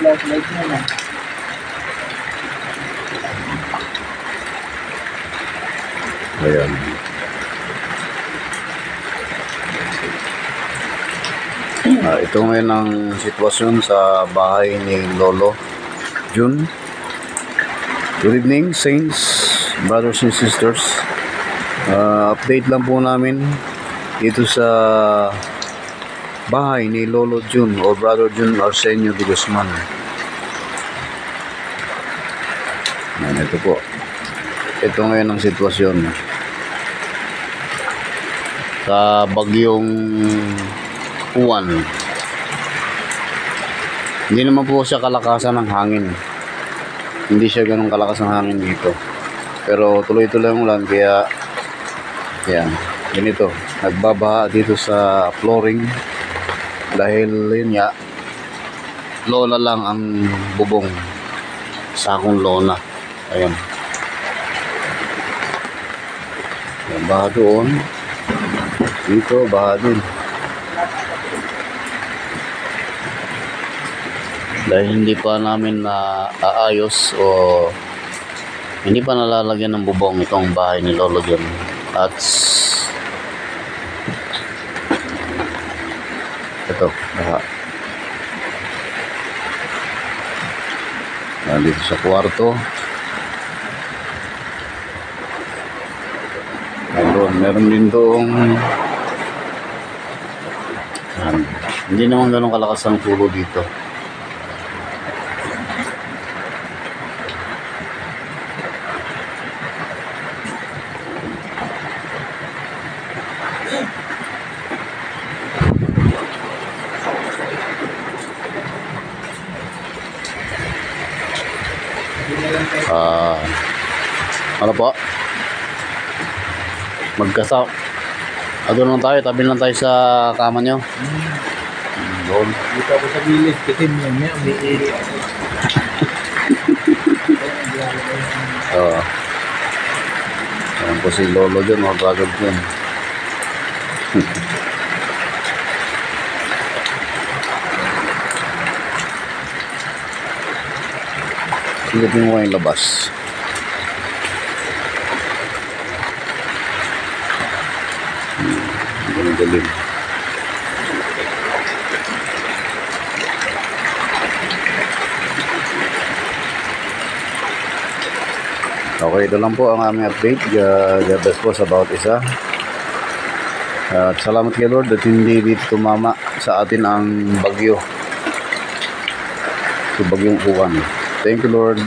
Flashlight mo na. Ayan. Ito ngayon ang sitwasyon sa bahay ni Lolo Jun. Good evening, saints, brothers and sisters. Update lang po namin dito sa bahay ni Lolo Jun o Brother Jun Arsenio de Guzman. Ayan, ito po. Ito ngayon ang sitwasyon sa bagyong Juan. Hindi naman po siya kalakasan ng hangin. Hindi siya ganun kalakas ng hangin dito. Pero tuloy-tuloy ang ulan kaya yan, ganito. Nagbabaha dito sa flooring dahil yun nga, lona lang ang bubong. Sakong lona. Ayan. Baha doon. Dito, baha din. Dahil hindi pa namin na aayos o hindi pa nalalagyan ng bubong itong bahay ni Lolo John. At ito, baha. Dito sa kwarto. Meron din doong hindi naman ganun kalakas ang tulo dito. Ano po? Magkasap. Doon lang tayo, tabi lang tayo sa kama nyo. Doon. Dito ako sa gilid, kitin mo niya, umiiri ako. Oo. Ayan po si Lolo dyan, mga brother dyan. Silipin mo yung labas. Galing. Okay, ito lang po ang aming update. God bless po sa bawat isa. At salamat kay Lord at hindi dito tumama sa atin ang bagyo. So bagyong Juan. Thank you, Lord.